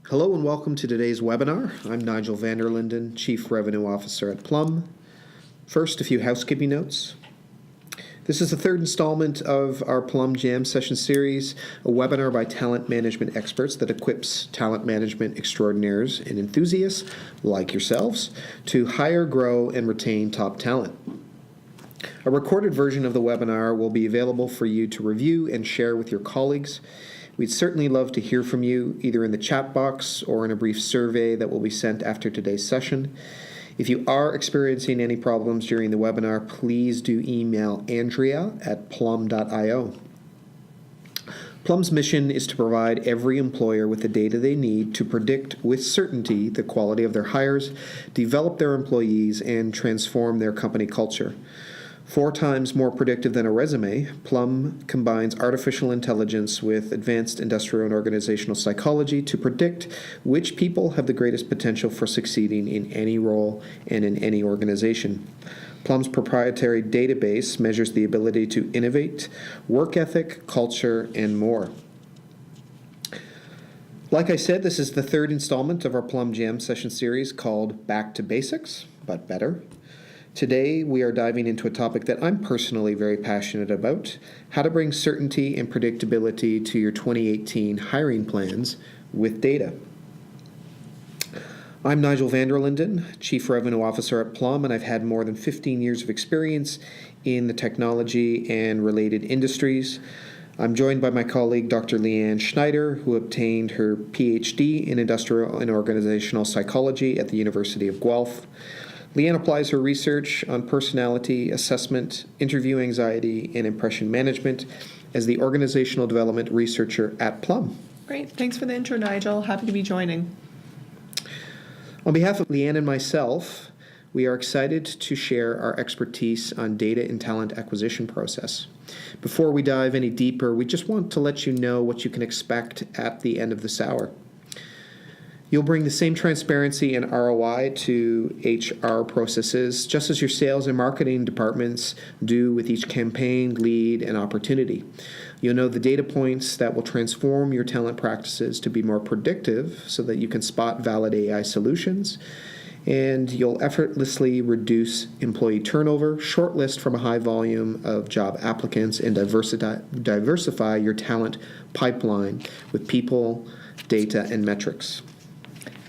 Hello and welcome to today's webinar. I'm Nigel Vanderlinden, Chief Revenue Officer at Plum. First, a few housekeeping notes. This is the third installment of our Plum Jam Session Series, a webinar by talent management experts that equips talent management extraordinaires and enthusiasts like yourselves to hire, grow, and retain top talent. A recorded version of the webinar will be available for you to review and share with your colleagues. We'd certainly love to hear from you, either in the chat box or in a brief survey that will be sent after today's session. If you are experiencing any problems during the webinar, please do email Andrea at Plum.io. Plum's mission is to provide every employer with the data they need to predict with certainty the quality of their hires, develop their employees, and transform their company culture. 4 times more predictive than a resume, Plum combines artificial intelligence with advanced industrial and organizational psychology to predict which people have the greatest potential for succeeding in any role and in any organization. Plum's proprietary database measures the ability to innovate, work ethic, culture, and more. Like I said, this is the third installment of our Plum Jam Session series called Back to Basics, but Better. Today, we are diving into a topic that I'm personally very passionate about, how to bring certainty and predictability to your 2018 hiring plans with data. I'm Nigel Vanderlinden, Chief Revenue Officer at Plum, and I've had more than 15 years of experience in the technology and related industries. I'm joined by my colleague, Dr. Leann Schneider, who obtained her PhD in Industrial and Organizational Psychology at the University of Guelph. Leann applies her research on personality assessment, interview anxiety, and impression management as the organizational development researcher at Plum. Great. Thanks for the intro, Nigel. Happy to be joining. On behalf of Leann and myself, we are excited to share our expertise on data and talent acquisition process. Before we dive any deeper, we just want to let you know what you can expect at the end of this hour. You'll bring the same transparency and ROI to HR processes, just as your sales and marketing departments do with each campaign, lead, and opportunity. You'll know the data points that will transform your talent practices to be more predictive so that you can spot valid AI solutions, and you'll effortlessly reduce employee turnover, shortlist from a high volume of job applicants, and diversify your talent pipeline with people, data, and metrics.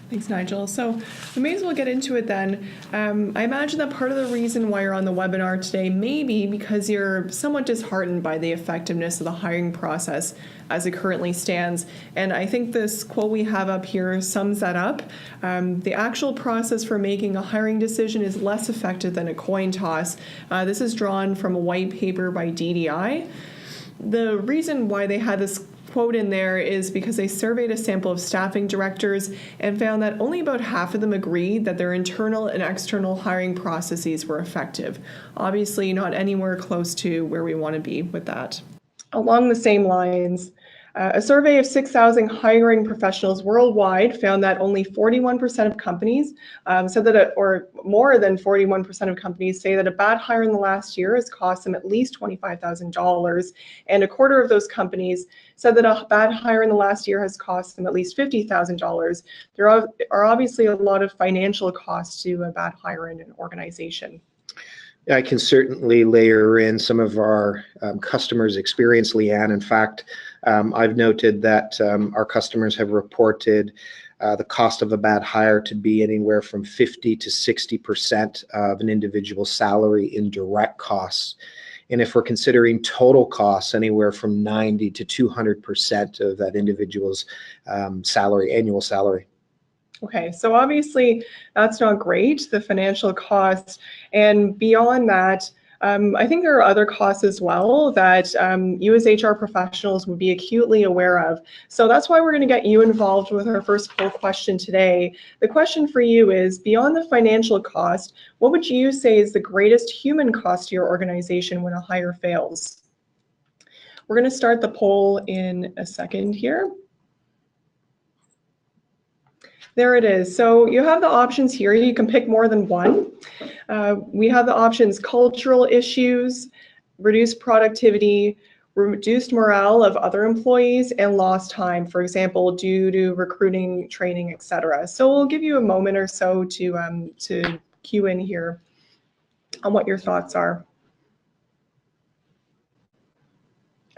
Thanks, Nigel. So we may as well get into it then. I imagine that part of the reason why you're on the webinar today may be because you're somewhat disheartened by the effectiveness of the hiring process as it currently stands. And I think this quote we have up here sums that up. The actual process for making a hiring decision is less effective than a coin toss. This is drawn from a white paper by DDI. The reason why they had this quote in there is because they surveyed a sample of staffing directors and found that only about half of them agreed that their internal and external hiring processes were effective. Obviously not anywhere close to where we want to be with that. Along the same lines, a survey of 6,000 hiring professionals worldwide found that only 41% of companies said that, or more than 41% of companies say that a bad hire in the last year has cost them at least $25,000, and a quarter of those companies said that a bad hire in the last year has cost them at least $50,000. There are obviously a lot of financial costs to a bad hire in an organization. I can certainly layer in some of our customers' experience, Leann. In fact, I've noted that our customers have reported the cost of a bad hire to be anywhere from 50 to 60% of an individual's salary in direct costs. And if we're considering total costs, anywhere from 90 to 200% of that individual's salary, annual salary. Okay, so obviously that's not great, the financial costs. And beyond that, I think there are other costs as well that you as HR professionals would be acutely aware of. So that's why we're going to get you involved with our first poll question today. The question for you is, beyond the financial cost, what would you say is the greatest human cost to your organization when a hire fails? We're going to start the poll in a second here. There it is. So you have the options here. You can pick more than one. We have the options cultural issues, reduced productivity, reduced morale of other employees, and lost time, for example, due to recruiting, training, etc. So we'll give you a moment or so to cue in here on what your thoughts are.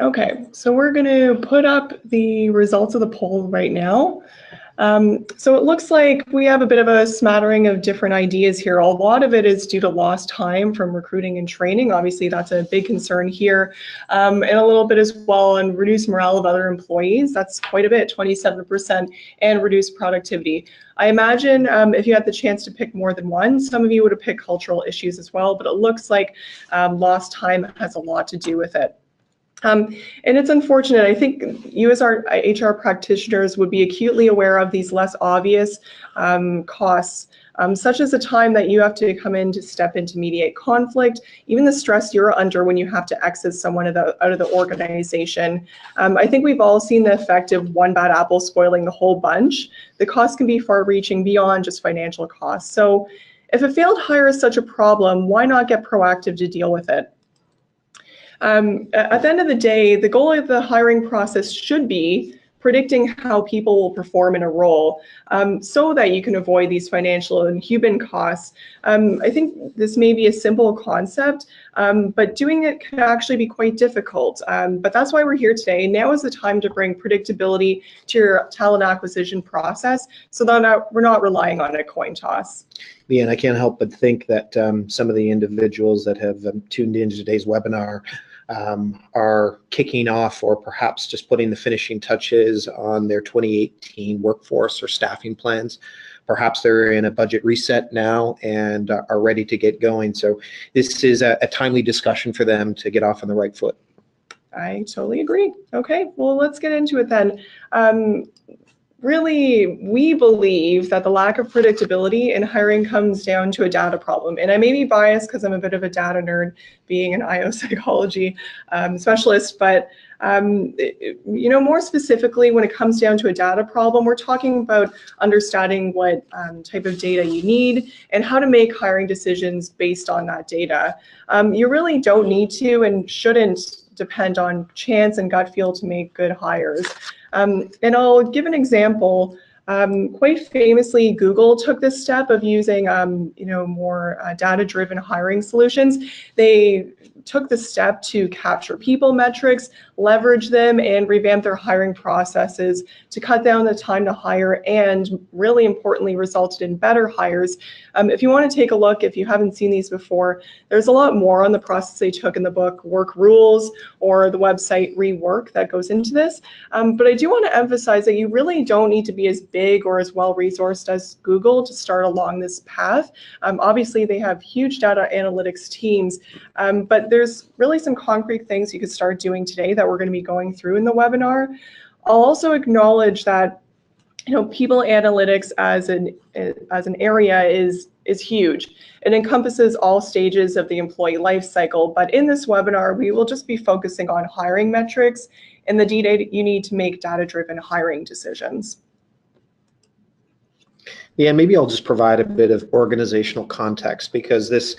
Okay, so we're going to put up the results of the poll right now. So it looks like we have a bit of a smattering of different ideas here. A lot of it is due to lost time from recruiting and training. Obviously, that's a big concern here. And a little bit as well on reduced morale of other employees. That's quite a bit, 27%, and reduced productivity. I imagine if you had the chance to pick more than one, some of you would have picked cultural issues as well, but it looks like lost time has a lot to do with it. And it's unfortunate. I think you as our HR practitioners would be acutely aware of these less obvious costs, such as the time that you have to come in to step in to mediate conflict, even the stress you're under when you have to exit someone out of the organization. I think we've all seen the effect of one bad apple spoiling the whole bunch. The costs can be far-reaching beyond just financial costs. So if a failed hire is such a problem, why not get proactive to deal with it? At the end of the day, the goal of the hiring process should be predicting how people will perform in a role so that you can avoid these financial and human costs. I think this may be a simple concept, but doing it can actually be quite difficult. But that's why we're here today. Now is the time to bring predictability to your talent acquisition process so that we're not relying on a coin toss. Leann, I can't help but think that some of the individuals that have tuned into today's webinar are kicking off or perhaps just putting the finishing touches on their 2018 workforce or staffing plans. Perhaps they're in a budget reset now and are ready to get going. So this is a timely discussion for them to get off on the right foot. I totally agree. Okay, well, let's get into it then. Really, we believe that the lack of predictability in hiring comes down to a data problem. And I may be biased because I'm a bit of a data nerd, being an IO psychology specialist, but more specifically, when it comes down to a data problem, we're talking about understanding what type of data you need and how to make hiring decisions based on that data. You really don't need to and shouldn't depend on chance and gut feel to make good hires. And I'll give an example. Quite famously, Google took this step of using, more data-driven hiring solutions. They took the step to capture people metrics, leverage them, and revamp their hiring processes to cut down the time to hire and, really importantly, resulted in better hires. If you want to take a look, if you haven't seen these before, there's a lot more on the process they took in the book Work Rules or the website Rework that goes into this. But I do want to emphasize that you really don't need to be as big or as well-resourced as Google to start along this path. Obviously, they have huge data analytics teams, but there's really some concrete things you could start doing today that we're going to be going through in the webinar. I'll also acknowledge that people analytics as an area is huge. It encompasses all stages of the employee life cycle, but in this webinar, we will just be focusing on hiring metrics and the data you need to make data-driven hiring decisions. Yeah, maybe I'll just provide a bit of organizational context because this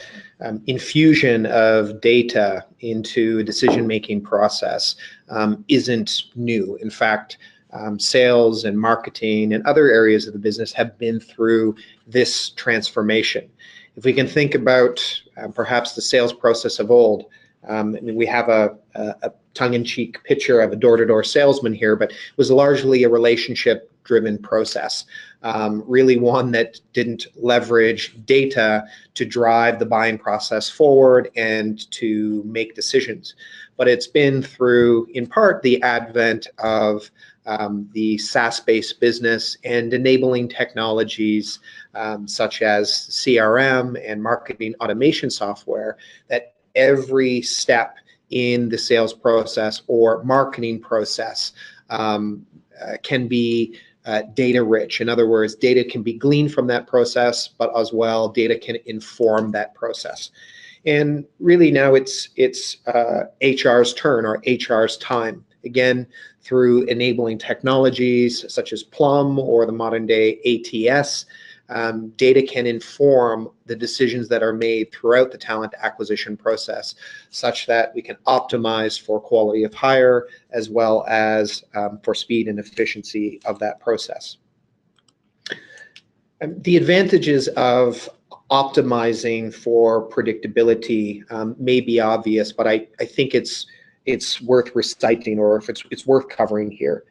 infusion of data into a decision-making process isn't new. In fact, sales and marketing and other areas of the business have been through this transformation. If we can think about perhaps the sales process of old, we have a tongue-in-cheek picture of a door-to-door salesman here, but it was largely a relationship-driven process, really one that didn't leverage data to drive the buying process forward and to make decisions. But it's been through, in part, the advent of the SaaS-based business and enabling technologies such as CRM and marketing automation software that every step in the sales process or marketing process can be data rich. In other words, data can be gleaned from that process, but as well, data can inform that process. And really now it's HR's turn or HR's time. Again, through enabling technologies such as Plum or the modern day ATS, data can inform the decisions that are made throughout the talent acquisition process, such that we can optimize for quality of hire as well as for speed and efficiency of that process. The advantages of optimizing for predictability may be obvious, but I think it's worth reciting, or if it's worth covering here.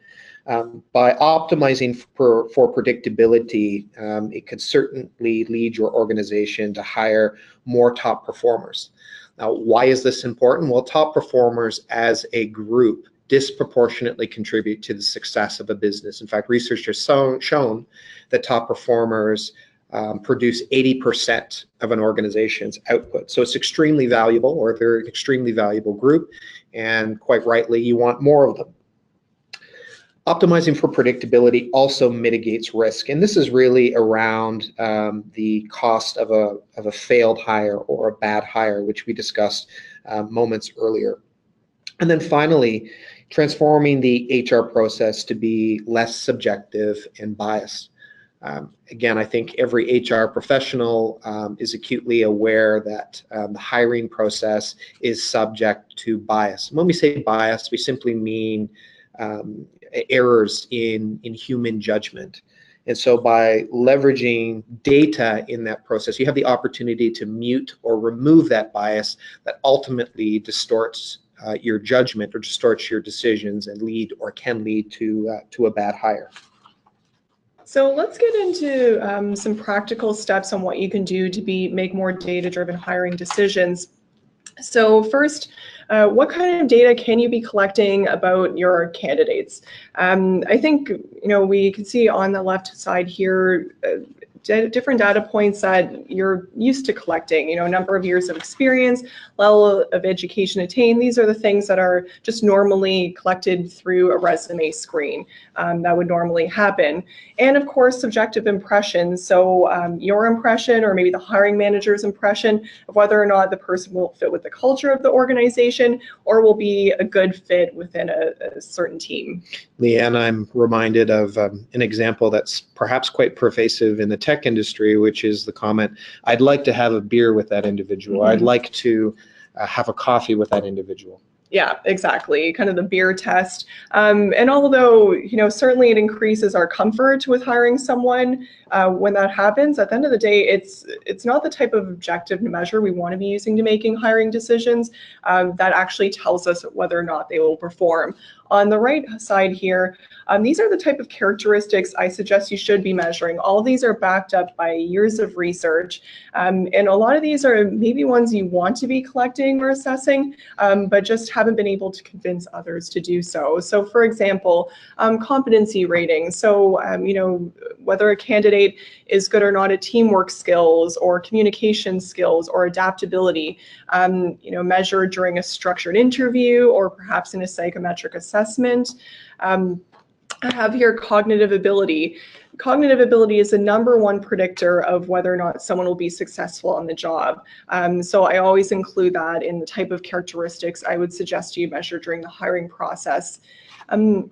By optimizing for predictability, it could certainly lead your organization to hire more top performers. Now, why is this important? Well, top performers as a group disproportionately contribute to the success of a business. In fact, research has shown that top performers produce 80% of an organization's output. So it's extremely valuable, or they're an extremely valuable group, and quite rightly, you want more of them. Optimizing for predictability also mitigates risk, and this is really around the cost of a failed hire or a bad hire, which we discussed moments earlier. And then finally, transforming the HR process to be less subjective and biased. Again, I think every HR professional is acutely aware that the hiring process is subject to bias. And when we say bias, we simply mean errors in human judgment. And so by leveraging data in that process, you have the opportunity to mute or remove that bias that ultimately distorts your judgment or distorts your decisions and can lead to a bad hire. So let's get into some practical steps on what you can do to make more data-driven hiring decisions. So first, what kind of data can you be collecting about your candidates? I think we can see on the left side here different data points that you're used to collecting, number of years of experience, level of education attained. These are the things that are just normally collected through a resume screen that would normally happen. And of course, subjective impressions. So your impression, or maybe the hiring manager's impression of whether or not the person will fit with the culture of the organization or will be a good fit within a certain team. Leann, I'm reminded of an example that's perhaps quite pervasive in the tech industry, which is the comment, I'd like to have a beer with that individual. Mm-hmm. I'd like to have a coffee with that individual. Yeah, exactly. Kind of the beer test. And although, certainly it increases our comfort with hiring someone when that happens, at the end of the day, it's not the type of objective measure we want to be using to making hiring decisions that actually tells us whether or not they will perform. On the right side here, these are the type of characteristics I suggest you should be measuring. All of these are backed up by years of research. And a lot of these are maybe ones you want to be collecting or assessing, but just haven't been able to convince others to do so. So for example, competency ratings. So, whether a candidate is good or not at teamwork skills or communication skills or adaptability, measured during a structured interview or perhaps in a psychometric assessment. I have here cognitive ability. Cognitive ability is the #1 predictor of whether or not someone will be successful on the job. So I always include that in the type of characteristics I would suggest you measure during the hiring process.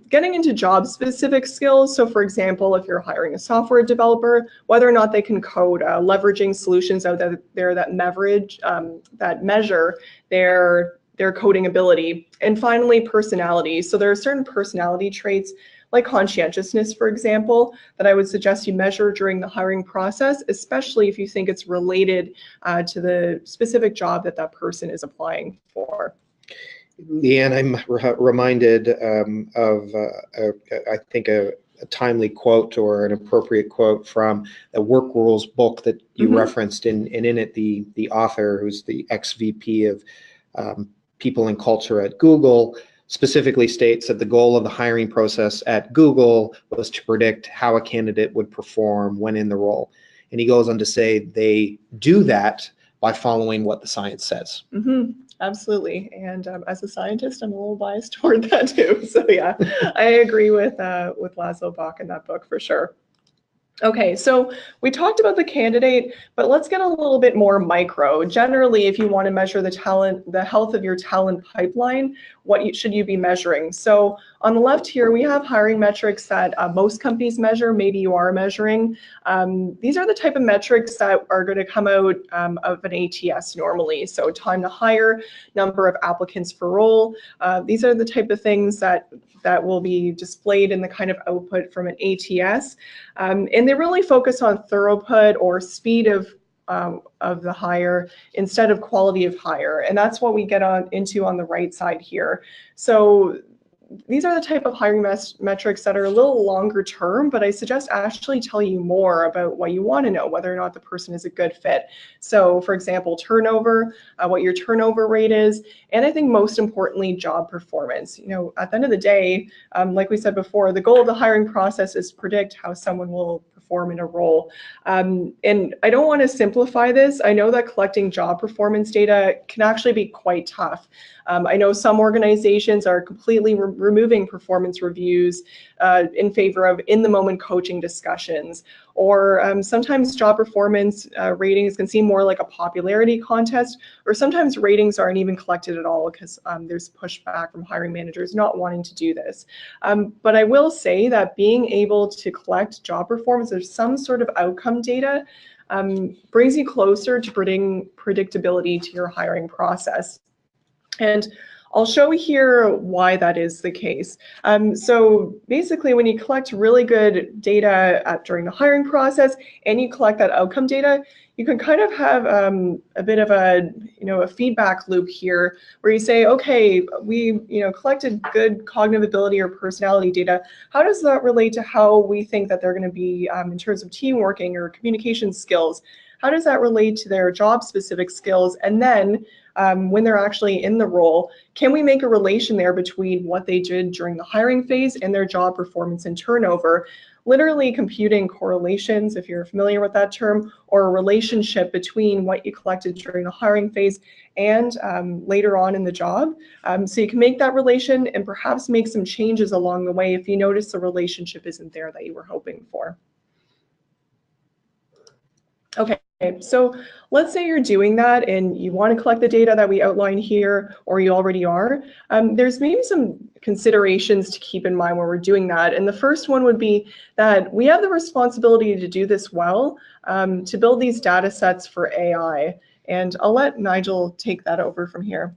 Getting into job-specific skills. So for example, if you're hiring a software developer, whether or not they can code, leveraging solutions out there that measure their coding ability. And finally, personality. So there are certain personality traits like conscientiousness, for example, that I would suggest you measure during the hiring process, especially if you think it's related to the specific job that person is applying for. Leann, I'm reminded of, I think, a timely quote or an appropriate quote from the Work Rules book that you mm-hmm. referenced, and in it, the author, who's the ex-VP of People and Culture at Google, specifically states that the goal of the hiring process at Google was to predict how a candidate would perform when in the role. And he goes on to say they do that by following what the science says. Mm-hmm. Absolutely. And as a scientist, I'm a little biased toward that too. So yeah, I agree with Laszlo Bock in that book for sure. Okay, so we talked about the candidate, but let's get a little bit more micro. Generally, if you want to measure the health of your talent pipeline, should you be measuring? So on the left here, we have hiring metrics that most companies measure, maybe you are measuring. These are the type of metrics that are going to come out of an ATS normally. So time to hire, number of applicants per role. These are the type of things that will be displayed in the kind of output from an ATS. And they really focus on throughput or speed of the hire instead of quality of hire. And that's what we get into on the right side here. So these are the type of hiring metrics that are a little longer term, but I suggest actually tell you more about what you want to know, whether or not the person is a good fit. So for example, turnover, what your turnover rate is, and I think most importantly, job performance. You know, at the end of the day, like we said before, the goal of the hiring process is to predict how someone will perform in a role. And I don't want to simplify this. I know that collecting job performance data can actually be quite tough. I know some organizations are completely removing performance reviews in favor of in-the-moment coaching discussions, or sometimes job performance ratings can seem more like a popularity contest, or sometimes ratings aren't even collected at all because there's pushback from hiring managers not wanting to do this. But I will say that being able to collect job performance or some sort of outcome data brings you closer to predictability to your hiring process. And I'll show here why that is the case. So basically, when you collect really good data during the hiring process and you collect that outcome data, you can kind of have a bit of a feedback loop here where you say, okay, we collected good cognitive ability or personality data. How does that relate to how we think that they're going to be in terms of team working or communication skills? How does that relate to their job specific skills? And then when they're actually in the role, can we make a relation there between what they did during the hiring phase and their job performance and turnover? Literally computing correlations, if you're familiar with that term, or a relationship between what you collected during the hiring phase and later on in the job. So you can make that relation and perhaps make some changes along the way if you notice the relationship isn't there that you were hoping for. Okay, so let's say you're doing that and you want to collect the data that we outline here, or you already are. There's maybe some considerations to keep in mind when we're doing that. And the first one would be that we have the responsibility to do this well, to build these data sets for AI. And I'll let Nigel take that over from here.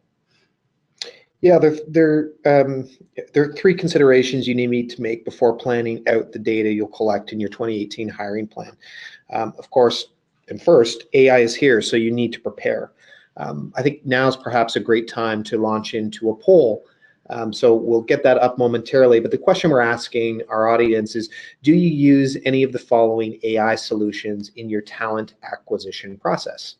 Yeah, there are three considerations you need to make before planning out the data you'll collect in your 2018 hiring plan. Of course, and first, AI is here, so you need to prepare. I think now is perhaps a great time to launch into a poll. So we'll get that up momentarily, but the question we're asking our audience is, do you use any of the following AI solutions in your talent acquisition process?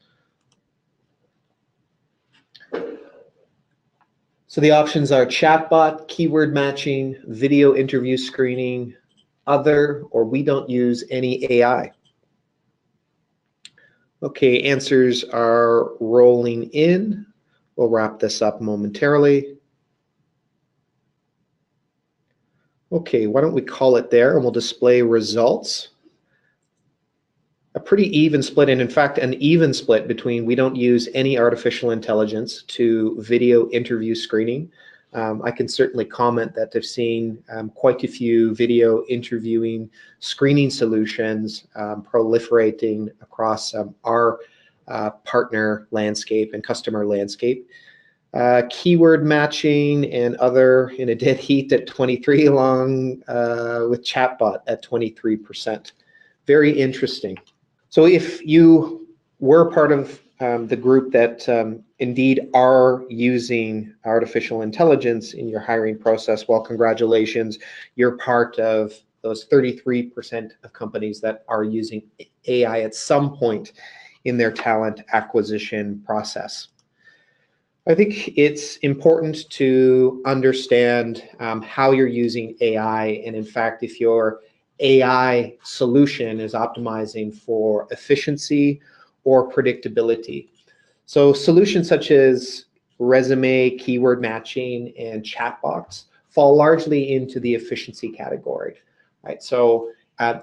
So the options are chatbot, keyword matching, video interview screening, other, or we don't use any AI. Okay, answers are rolling in. We'll wrap this up momentarily. Okay, why don't we call it there and we'll display results. A pretty even split, and in fact, an even split between we don't use any artificial intelligence to video interview screening. I can certainly comment that I've seen quite a few video interviewing screening solutions proliferating across our partner landscape and customer landscape. Keyword matching and other in a dead heat at 23, along with chatbot at 23%. Very interesting. So if you were part of the group that indeed are using artificial intelligence in your hiring process, well, congratulations. You're part of those 33% of companies that are using AI at some point in their talent acquisition process. I think it's important to understand how you're using AI, and in fact, if your AI solution is optimizing for efficiency or predictability. So solutions such as resume, keyword matching, and chatbots fall largely into the efficiency category, right? So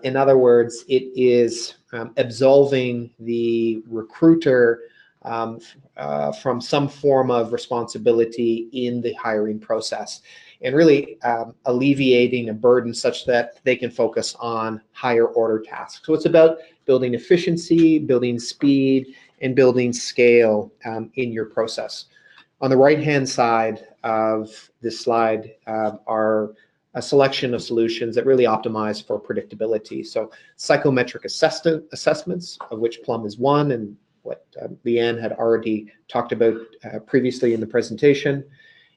In other words, it is absolving the recruiter from some form of responsibility in the hiring process, and really alleviating a burden such that they can focus on higher order tasks. So it's about building efficiency, building speed, and building scale in your process. On the right-hand side of this slide are a selection of solutions that really optimize for predictability. So psychometric assessments, of which Plum is one, and what Leann had already talked about previously in the presentation.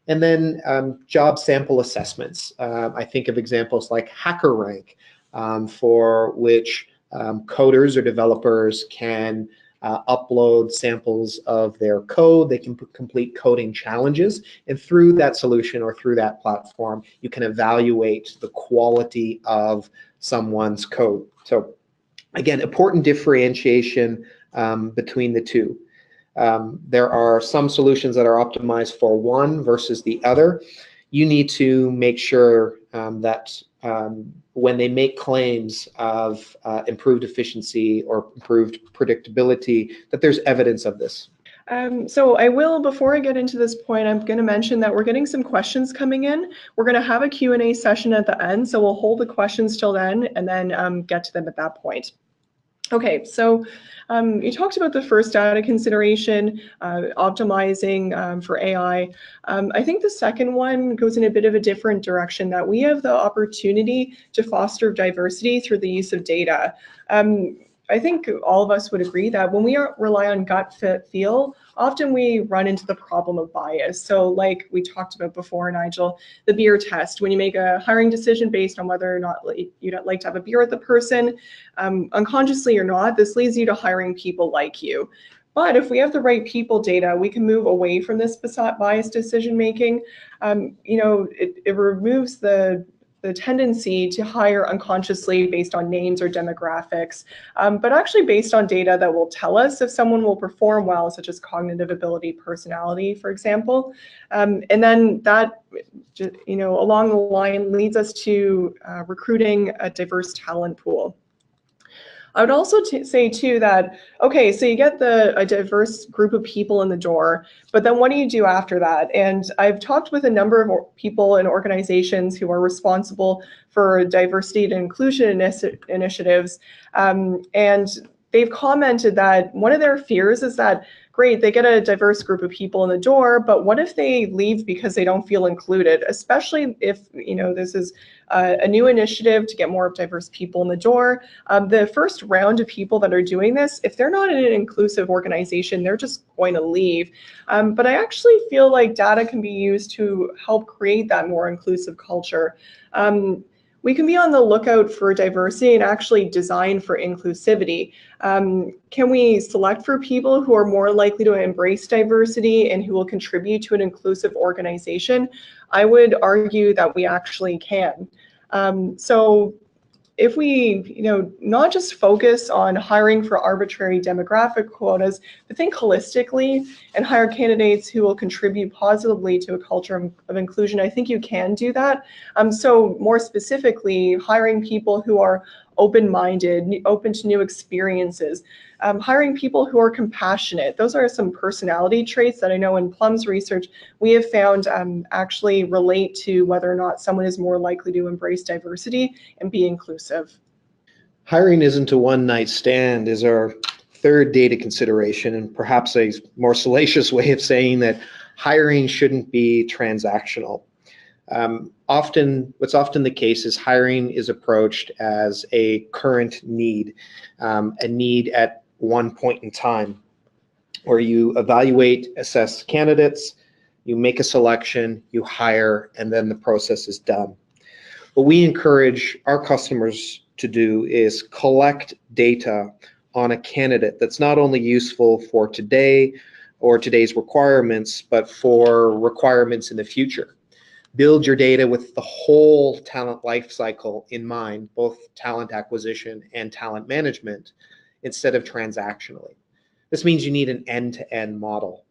And then job sample assessments. I think of examples like HackerRank, for which coders or developers can upload samples of their code. They can complete coding challenges, and through that solution or through that platform, you can evaluate the quality of someone's code. So again, important differentiation between the two. There are some solutions that are optimized for one versus the other. You need to make sure that when they make claims of improved efficiency or improved predictability, that there's evidence of this. So I will, before I get into this point, I'm going to mention that we're getting some questions coming in. We're going to have a Q&A session at the end, so we'll hold the questions till then and then get to them at that point. Okay, so you talked about the first data consideration, optimizing for AI. I think the second one goes in a bit of a different direction, that we have the opportunity to foster diversity through the use of data. I think all of us would agree that when we rely on gut feel, often we run into the problem of bias. So like we talked about before, Nigel, the beer test, when you make a hiring decision based on whether or not you'd like to have a beer with the person, unconsciously or not, this leads you to hiring people like you. But if we have the right people data, we can move away from this biased decision making. It removes the tendency to hire unconsciously based on names or demographics, but actually based on data that will tell us if someone will perform well, such as cognitive ability, personality, for example. And then that, along the line leads us to recruiting a diverse talent pool. I would also say too that, okay, so you get a diverse group of people in the door, but then what do you do after that? And I've talked with a number of people and organizations who are responsible for diversity and inclusion initiatives, and they've commented that one of their fears is that, great, they get a diverse group of people in the door, but what if they leave because they don't feel included, especially if, this is a new initiative to get more diverse people in the door. The first round of people that are doing this, if they're not in an inclusive organization, they're just going to leave. But I actually feel like data can be used to help create that more inclusive culture. We can be on the lookout for diversity and actually design for inclusivity. Can we select for people who are more likely to embrace diversity and who will contribute to an inclusive organization? I would argue that we actually can. So if we, not just focus on hiring for arbitrary demographic quotas, but think holistically and hire candidates who will contribute positively to a culture of inclusion, I think you can do that. So more specifically, hiring people who are open-minded, open to new experiences, hiring people who are compassionate. Those are some personality traits that I know in Plum's research we have found actually relate to whether or not someone is more likely to embrace diversity and be inclusive. Hiring isn't a one-night stand is our third data consideration, and perhaps a more salacious way of saying that hiring shouldn't be transactional. What's often the case is hiring is approached as a current need, a need at one point in time, where you evaluate, assess candidates, you make a selection, you hire, and then the process is done. What we encourage our customers to do is collect data on a candidate that's not only useful for today or today's requirements, but for requirements in the future. Build your data with the whole talent life cycle in mind, both talent acquisition and talent management, instead of transactionally. This means you need an end-to-end model.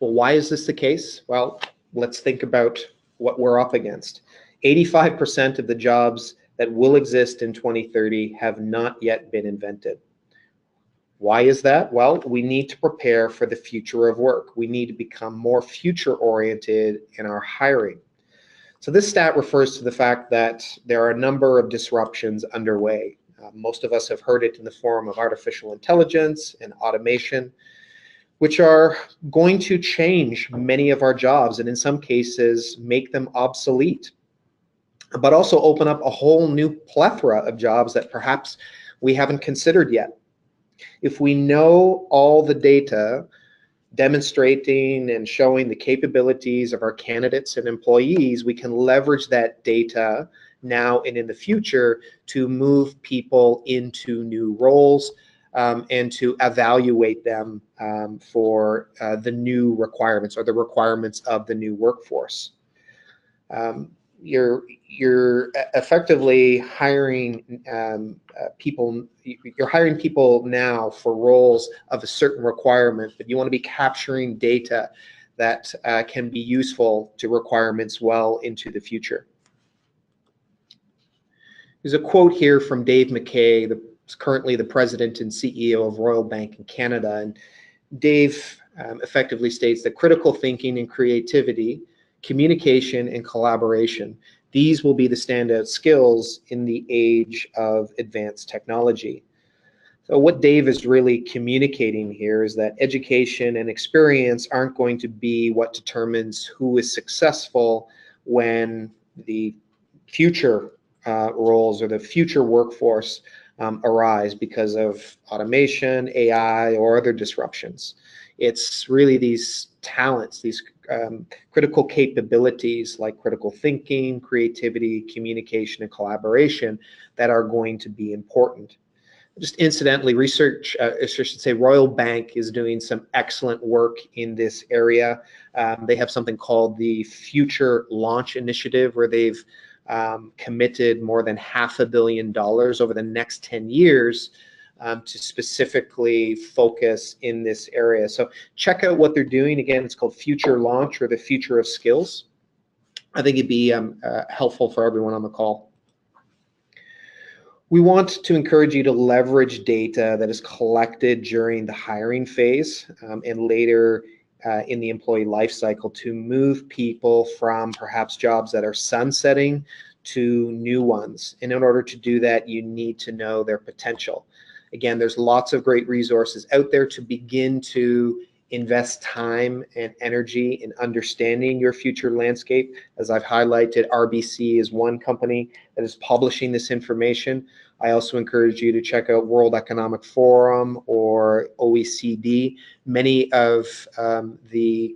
Well, why is this the case? Well, let's think about what we're up against. 85% of the jobs that will exist in 2030 have not yet been invented. Why is that? Well, we need to prepare for the future of work. We need to become more future-oriented in our hiring. So this stat refers to the fact that there are a number of disruptions underway. Most of us have heard it in the form of artificial intelligence and automation, which are going to change many of our jobs and in some cases make them obsolete, but also open up a whole new plethora of jobs that perhaps we haven't considered yet. If we know all the data demonstrating and showing the capabilities of our candidates and employees, we can leverage that data now and in the future to move people into new roles and to evaluate them for the new requirements or the requirements of the new workforce. You're effectively hiring people. You're hiring people now for roles of a certain requirement, but you want to be capturing data that can be useful to requirements well into the future. There's a quote here from Dave McKay, currently the president and CEO of Royal Bank in Canada, and Dave effectively states that critical thinking and creativity, communication and collaboration, these will be the standout skills in the age of advanced technology. So what Dave is really communicating here is that education and experience aren't going to be what determines who is successful when the future roles or the future workforce arise because of automation, AI, or other disruptions. It's really these talents, these critical capabilities like critical thinking, creativity, communication, and collaboration that are going to be important. Just incidentally, I should say Royal Bank is doing some excellent work in this area. They have something called the Future Launch Initiative, where they've committed more than $500 million over the next 10 years to specifically focus in this area. So check out what they're doing. Again, it's called Future Launch, or the Future of Skills. I think it'd be helpful for everyone on the call. We want to encourage you to leverage data that is collected during the hiring phase and later in the employee life cycle to move people from perhaps jobs that are sunsetting to new ones. And in order to do that, you need to know their potential. Again, there's lots of great resources out there to begin to invest time and energy in understanding your future landscape. As I've highlighted, RBC is one company that is publishing this information. I also encourage you to check out World Economic Forum or OECD. Many of the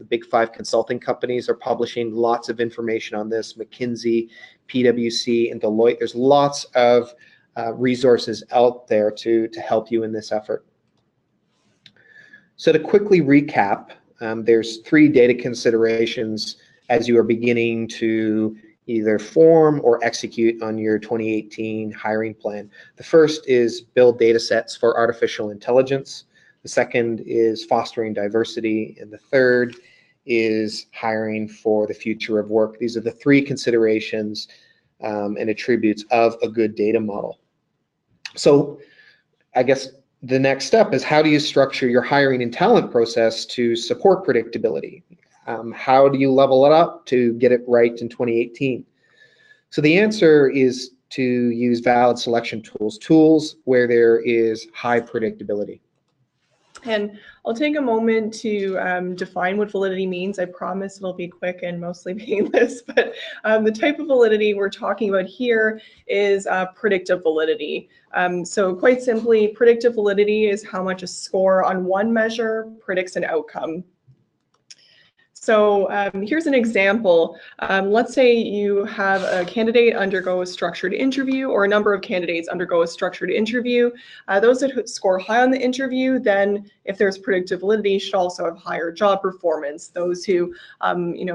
big five consulting companies are publishing lots of information on this. McKinsey, PwC, and Deloitte. There's lots of resources out there to help you in this effort. So to quickly recap, there's 3 data considerations as you are beginning to either form or execute on your 2018 hiring plan. The first is build data sets for artificial intelligence. The second is fostering diversity. And the third is hiring for the future of work. These are the 3 considerations and attributes of a good data model. So I guess the next step is, how do you structure your hiring and talent process to support predictability? How do you level it up to get it right in 2018? So the answer is to use valid selection tools where there is high predictability. And I'll take a moment to define what validity means. I promise it'll be quick and mostly painless, but the type of validity we're talking about here is predictive validity. So quite simply, predictive validity is how much a score on one measure predicts an outcome. So here's an example. Let's say you have a candidate undergo a structured interview, or a number of candidates undergo a structured interview. Those that score high on the interview, then if there's predictive validity, should also have higher job performance. Those who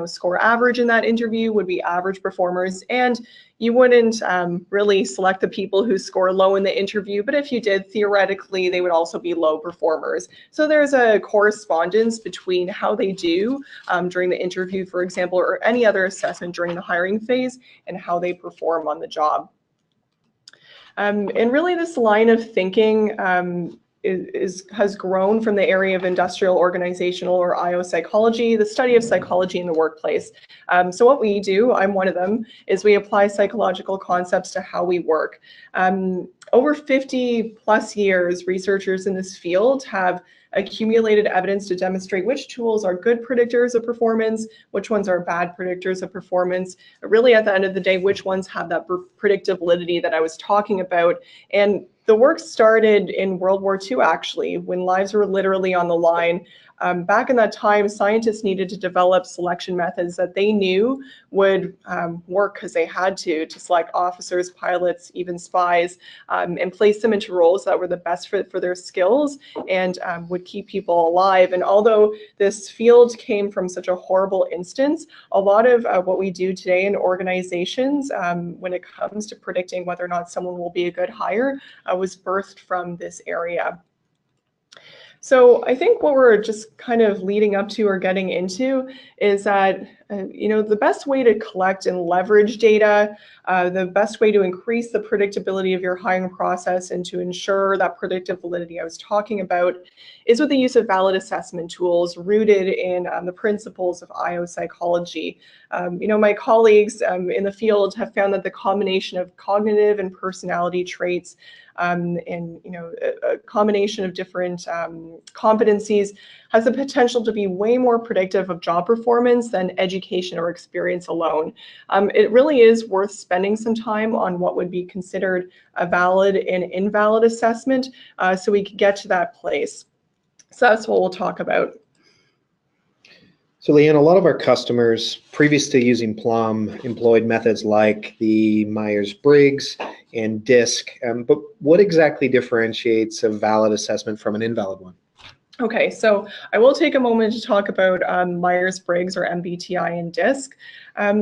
score average in that interview would be average performers. And you wouldn't really select the people who score low in the interview, but if you did, theoretically, they would also be low performers. So there's a correspondence between how they do during the interview, for example, or any other assessment during the hiring phase, and how they perform on the job. And really this line of thinking has grown from the area of industrial organizational or IO psychology, the study of psychology in the workplace. So what we do, I'm one of them, is we apply psychological concepts to how we work. Over 50 plus years, researchers in this field have accumulated evidence to demonstrate which tools are good predictors of performance, which ones are bad predictors of performance, but really at the end of the day, which ones have that predictive validity that I was talking about. And the work started in World War II, actually, when lives were literally on the line. Back in that time, scientists needed to develop selection methods that they knew would work because they had to select officers, pilots, even spies, and place them into roles that were the best fit for their skills and would keep people alive. And although this field came from such a horrible instance, a lot of what we do today in organizations when it comes to predicting whether or not someone will be a good hire was birthed from this area. So I think what we're just kind of leading up to or getting into is that, the best way to collect and leverage data, the best way to increase the predictability of your hiring process and to ensure that predictive validity I was talking about is with the use of valid assessment tools rooted in the principles of IO psychology. My colleagues in the field have found that the combination of cognitive and personality traits and a combination of different competencies has the potential to be way more predictive of job performance than education or experience alone. It really is worth spending some time on what would be considered a valid and invalid assessment so we can get to that place. So that's what we'll talk about. So Leann, a lot of our customers, previous to using Plum, employed methods like the Myers-Briggs and DISC, but what exactly differentiates a valid assessment from an invalid one? Okay, so I will take a moment to talk about Myers-Briggs or MBTI and DISC.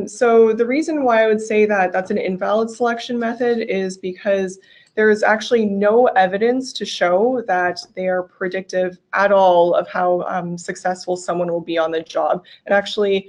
So the reason why I would say that that's an invalid selection method is because there is actually no evidence to show that they are predictive at all of how successful someone will be on the job. And actually,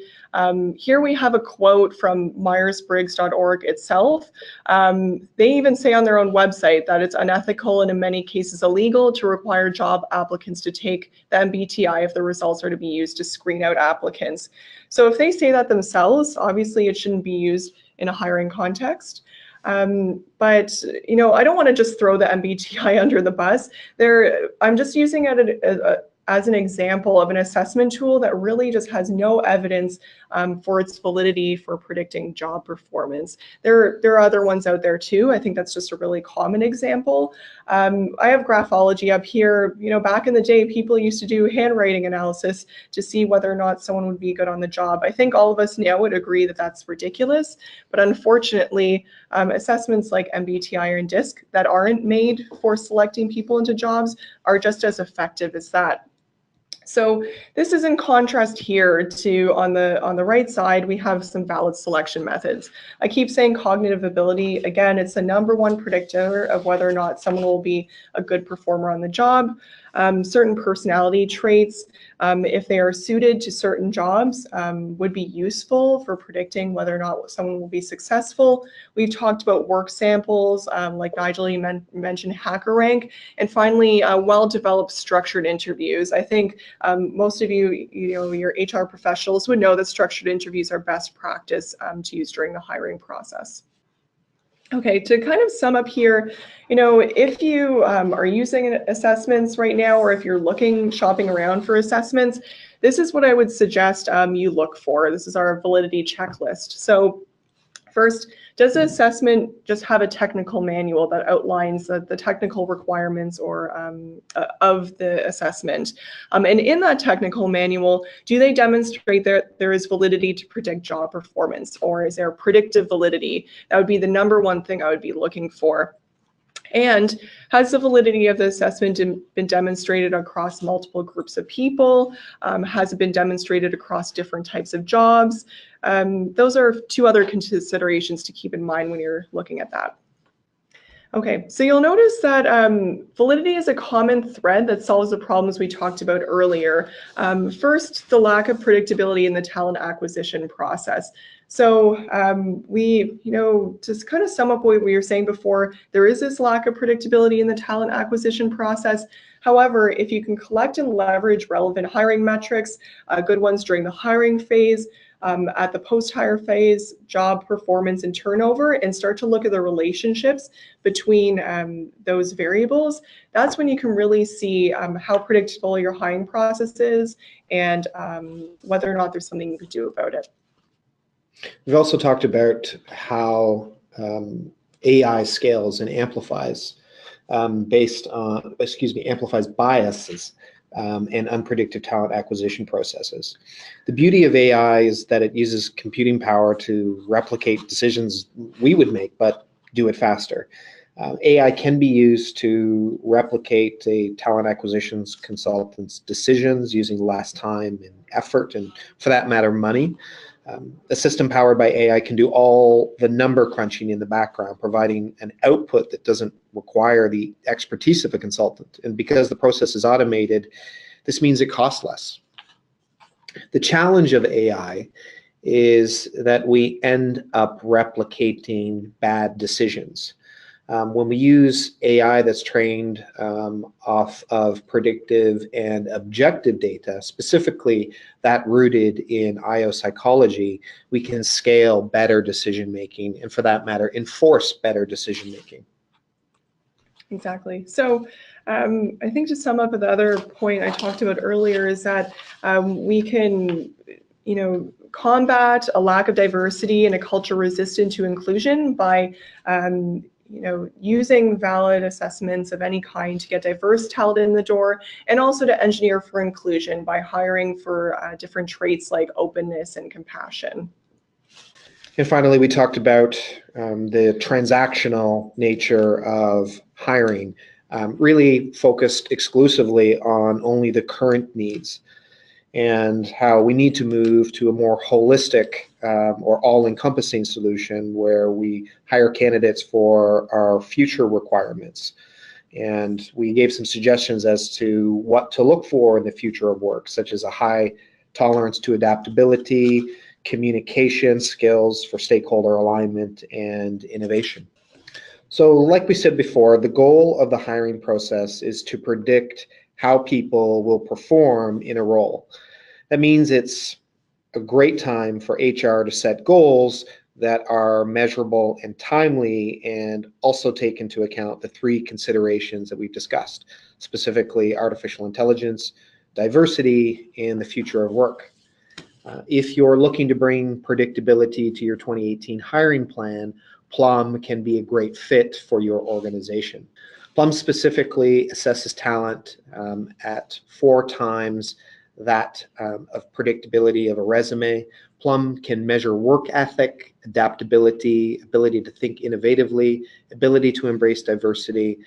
here we have a quote from Myers-Briggs.org itself. They even say on their own website that it's unethical and in many cases illegal to require job applicants to take the MBTI if the results are to be used to screen out applicants. So if they say that themselves, obviously it shouldn't be used in a hiring context. But I don't want to just throw the MBTI under the bus. I'm just using it as an example of an assessment tool that really just has no evidence for its validity for predicting job performance. There are other ones out there too. I think that's just a really common example. I have graphology up here. Back in the day, people used to do handwriting analysis to see whether or not someone would be good on the job. I think all of us now would agree that that's ridiculous, but unfortunately, assessments like MBTI and DISC that aren't made for selecting people into jobs are just as effective as that. So this is in contrast here to on the right side, we have some valid selection methods. I keep saying cognitive ability. Again, it's the number one predictor of whether or not someone will be a good performer on the job. Certain personality traits, if they are suited to certain jobs, would be useful for predicting whether or not someone will be successful. We've talked about work samples, like Nigel, you mentioned HackerRank, and finally, well-developed structured interviews. I think most of you, your HR professionals would know that structured interviews are best practice to use during the hiring process. Okay, to kind of sum up here, if you are using assessments right now, or if you're shopping around for assessments, this is what I would suggest you look for. This is our validity checklist. So first, does the assessment just have a technical manual that outlines the technical requirements or of the assessment? And in that technical manual, do they demonstrate that there is validity to predict job performance, or is there predictive validity? That would be the number one thing I would be looking for. And Has the validity of the assessment been demonstrated across multiple groups of people? Has it been demonstrated across different types of jobs? Those are two other considerations to keep in mind when you're looking at that. Okay, so you'll notice that validity is a common thread that solves the problems we talked about earlier. First, the lack of predictability in the talent acquisition process. So just kind of sum up what we were saying before, there is this lack of predictability in the talent acquisition process. However, if you can collect and leverage relevant hiring metrics, good ones during the hiring phase, at the post-hire phase, job performance and turnover, and start to look at the relationships between those variables, that's when you can really see how predictable your hiring process is and whether or not there's something you could do about it. We've also talked about how AI scales and amplifies amplifies biases and unpredictable talent acquisition processes. The beauty of AI is that it uses computing power to replicate decisions we would make, but do it faster. AI can be used to replicate a talent acquisitions consultant's decisions using less time and effort, and for that matter, money. A system powered by AI can do all the number crunching in the background, providing an output that doesn't require the expertise of a consultant. And because the process is automated, this means it costs less. The challenge of AI is that we end up replicating bad decisions. When we use AI that's trained off of predictive and objective data, specifically that rooted in IO psychology, we can scale better decision making, and for that matter, enforce better decision making. Exactly. So I think to sum up the other point I talked about earlier is that we can, combat a lack of diversity and a culture resistant to inclusion by using valid assessments of any kind to get diverse talent in the door, and also to engineer for inclusion by hiring for different traits like openness and compassion. And finally, we talked about the transactional nature of hiring, really focused exclusively on only the current needs, and how we need to move to a more holistic or all-encompassing solution where we hire candidates for our future requirements. And we gave some suggestions as to what to look for in the future of work, such as a high tolerance to adaptability, communication skills for stakeholder alignment, and innovation. So like we said before, the goal of the hiring process is to predict how people will perform in a role. That means it's a great time for HR to set goals that are measurable and timely, and also take into account the three considerations that we've discussed, specifically artificial intelligence, diversity, and the future of work. If you're looking to bring predictability to your 2018 hiring plan, Plum can be a great fit for your organization. Plum specifically assesses talent at 4 times that of predictability of a resume. Plum can measure work ethic, adaptability, ability to think innovatively, ability to embrace diversity,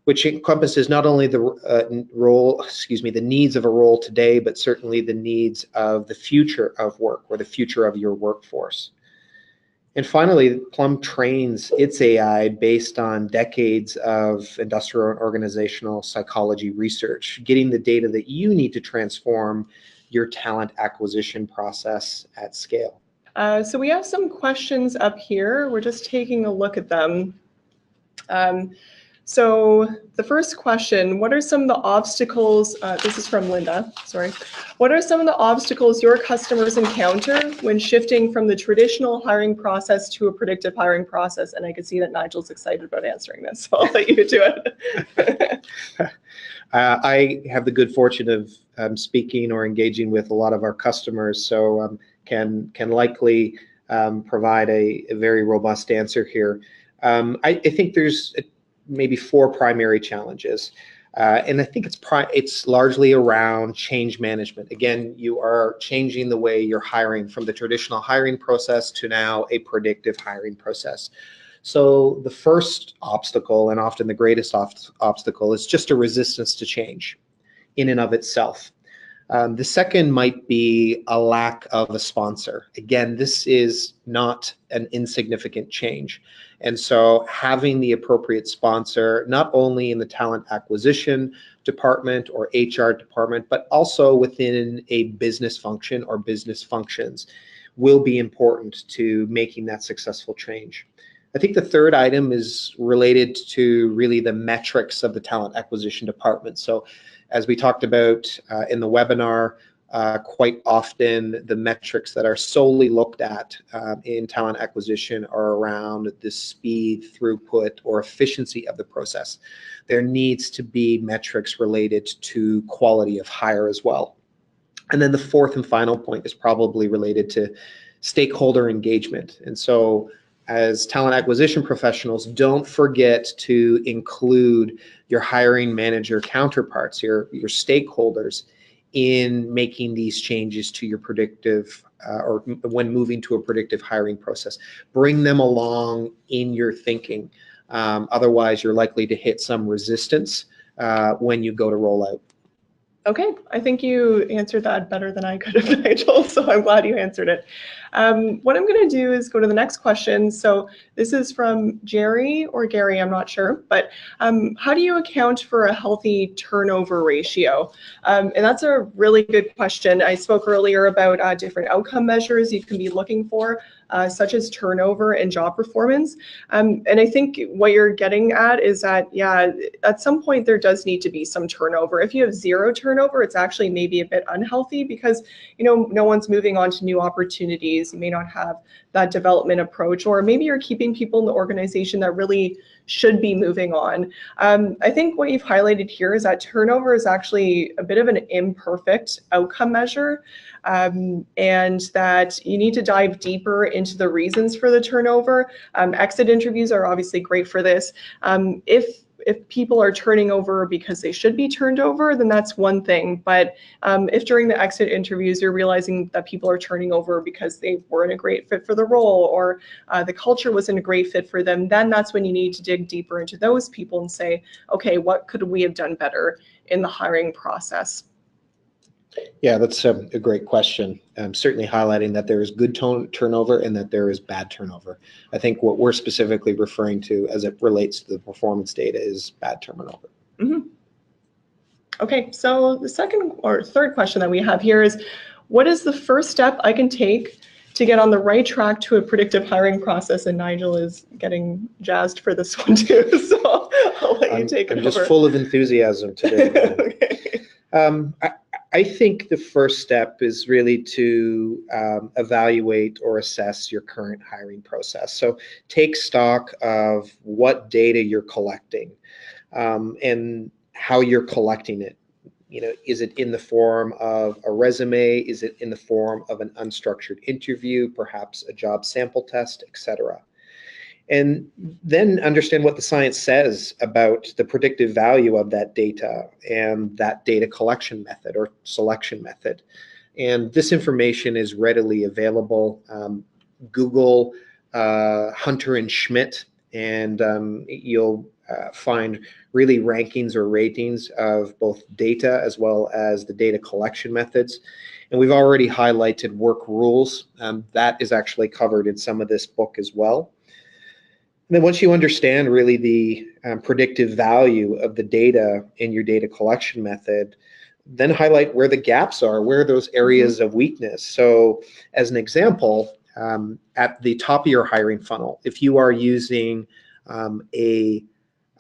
which encompasses not only the the needs of a role today, but certainly the needs of the future of work or the future of your workforce. And finally, Plum trains its AI based on decades of industrial and organizational psychology research, getting the data that you need to transform your talent acquisition process at scale. So we have some questions up here. We're just taking a look at them. So the first question, what are some of the obstacles, this is from Linda, sorry. What are some of the obstacles your customers encounter when shifting from the traditional hiring process to a predictive hiring process? And I can see that Nigel's excited about answering this, so I'll let you do it. I have the good fortune of speaking or engaging with a lot of our customers, so can likely provide a very robust answer here. I think there's maybe 4 primary challenges. And I think it's largely around change management. Again, you are changing the way you're hiring from the traditional hiring process to now a predictive hiring process. So the first obstacle, and often the greatest obstacle, is just a resistance to change in and of itself. The second might be a lack of a sponsor. Again, this is not an insignificant change. And so having the appropriate sponsor, not only in the talent acquisition department or HR department, but also within a business function or business functions, will be important to making that successful change. I think the third item is related to really the metrics of the talent acquisition department. So as we talked about in the webinar, quite often the metrics that are solely looked at in talent acquisition are around the speed, throughput, or efficiency of the process. There needs to be metrics related to quality of hire as well. And then the fourth and final point is probably related to stakeholder engagement. And so as talent acquisition professionals, don't forget to include your hiring manager counterparts, your stakeholders, in making these changes to your predictive or when moving to a predictive hiring process. Bring them along in your thinking. Otherwise, you're likely to hit some resistance when you go to roll out. Okay, I think you answered that better than I could have, Nigel, so I'm glad you answered it. What I'm going to do is go to the next question. So this is from Jerry or Gary, I'm not sure, but how do you account for a healthy turnover ratio? And that's a really good question. I spoke earlier about different outcome measures you can be looking for, such as turnover and job performance. And I think what you're getting at is that, yeah, at some point there does need to be some turnover. If you have zero turnover, it's actually maybe a bit unhealthy because, you know, no one's moving on to new opportunities. You may not have that development approach, or maybe you're keeping people in the organization that really should be moving on. I think what you've highlighted here is that turnover is actually a bit of an imperfect outcome measure, and that you need to dive deeper into the reasons for the turnover. Exit interviews are obviously great for this. If people are turning over because they should be turned over, then that's one thing. But if during the exit interviews you're realizing that people are turning over because they weren't a great fit for the role, or the culture wasn't a great fit for them, then that's when you need to dig deeper into those people and say, okay, what could we have done better in the hiring process? Yeah, that's a great question. Certainly highlighting that there is good turnover and that there is bad turnover. I think what we're specifically referring to as it relates to the performance data is bad turnover. Mm-hmm. Okay, so the second or third question that we have here is, what is the first step I can take to get on the right track to a predictive hiring process? And Nigel is getting jazzed for this one too, so I'll let you take it over. I'm just full of enthusiasm today. Okay. I think the first step is really to evaluate or assess your current hiring process. So take stock of what data you're collecting and how you're collecting it. You know, is it in the form of a resume? Is it in the form of an unstructured interview, perhaps a job sample test, etc.? And then understand what the science says about the predictive value of that data and that data collection method or selection method. And this information is readily available. Google Hunter and Schmidt, and you'll find really rankings or ratings of both data as well as the data collection methods. And we've already highlighted work rules. That is actually covered in some of this book as well. And then once you understand really the predictive value of the data in your data collection method, then highlight where the gaps are, where are those areas of weakness. So as an example, at the top of your hiring funnel, if you are using a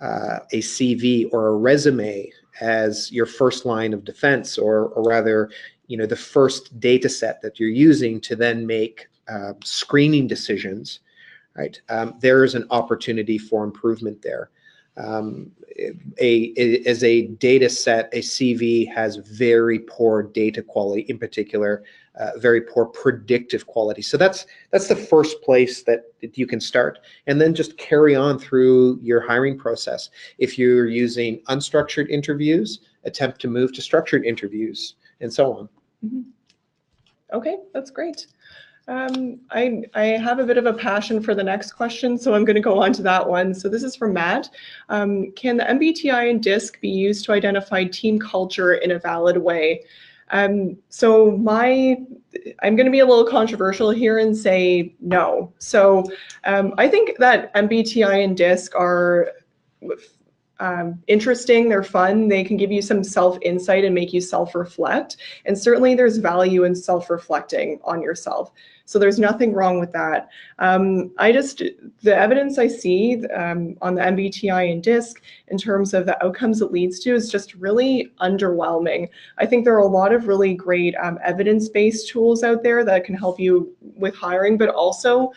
CV or a resume as your first line of defense, or rather, you know, the first data set that you're using to then make screening decisions, right? There is an opportunity for improvement there. As a data set, a CV has very poor data quality, in particular, very poor predictive quality. So that's the first place that you can start, and then just carry on through your hiring process. If you're using unstructured interviews, attempt to move to structured interviews, and so on. Okay, that's great. I have a bit of a passion for the next question, so I'm going to go on to that one. So this is from Matt. Can the MBTI and DISC be used to identify team culture in a valid way? So I'm going to be a little controversial here and say no. So I think that MBTI and DISC are interesting, they're fun, they can give you some self-insight and make you self-reflect. And certainly there's value in self-reflecting on yourself. So there's nothing wrong with that. The evidence I see on the MBTI and DISC in terms of the outcomes it leads to is just really underwhelming. I think there are a lot of really great evidence-based tools out there that can help you with hiring, but also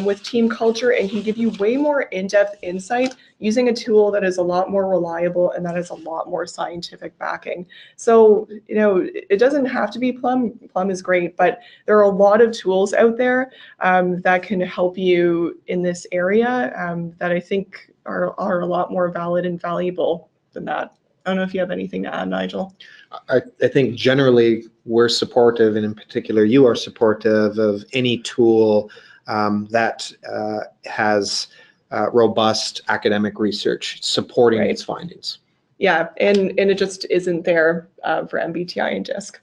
with team culture, and can give you way more in-depth insight using a tool that is a lot more reliable and that has a lot more scientific backing. So, it doesn't have to be Plum. Plum is great, but there are a lot of tools out there that can help you in this area that I think are a lot more valid and valuable than that. I don't know if you have anything to add, Nigel. I think generally we're supportive, and in particular you are supportive of any tool that has robust academic research supporting its findings. Yeah, and it just isn't there for MBTI and DISC.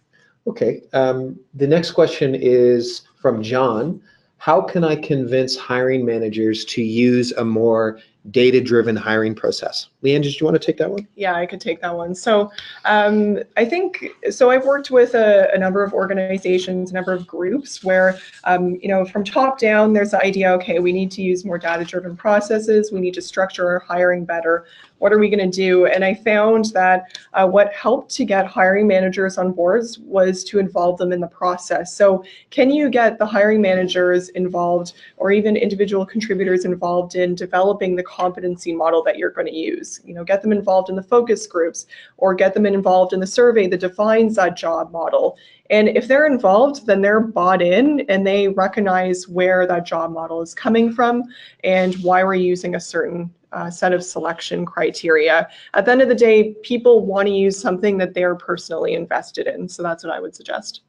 Okay, the next question is from John. How can I convince hiring managers to use a more data-driven hiring process? Leann, did you want to take that one? Yeah, I could take that one. So I think, so I've worked with a number of organizations, a number of groups where, from top down, there's the idea, okay, we need to use more data-driven processes. We need to structure our hiring better. What are we going to do? And I found that what helped to get hiring managers on boards was to involve them in the process. So can you get the hiring managers involved, or even individual contributors involved in developing the competency model that you're going to use? Get them involved in the focus groups, or get them involved in the survey that defines that job model. And if they're involved, then they're bought in and they recognize where that job model is coming from and why we're using a certain set of selection criteria. At the end of the day, people want to use something that they're personally invested in. So that's what I would suggest.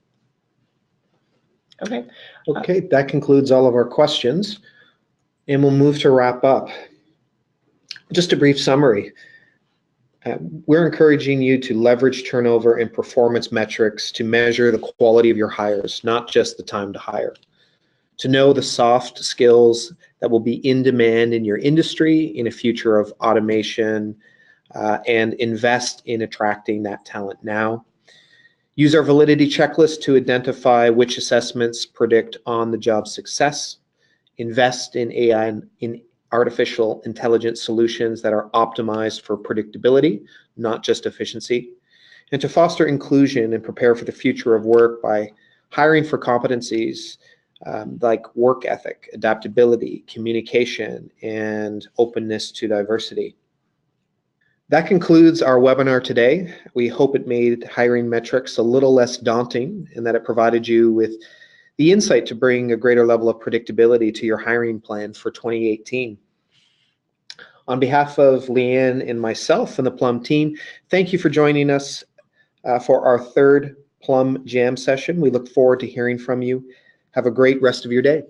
Okay. Okay, that concludes all of our questions, and we'll move to wrap up. Just a brief summary. We're encouraging you to leverage turnover and performance metrics to measure the quality of your hires, not just the time to hire. To know the soft skills that will be in demand in your industry in a future of automation, and invest in attracting that talent now. Use our validity checklist to identify which assessments predict on-the-job success. Invest in AI and in artificial intelligence solutions that are optimized for predictability, not just efficiency. And to foster inclusion and prepare for the future of work by hiring for competencies like work ethic, adaptability, communication, and openness to diversity. That concludes our webinar today. We hope it made hiring metrics a little less daunting, and that it provided you with the insight to bring a greater level of predictability to your hiring plan for 2018. On behalf of Leann and myself and the Plum team, thank you for joining us for our third Plum Jam session. We look forward to hearing from you. Have a great rest of your day.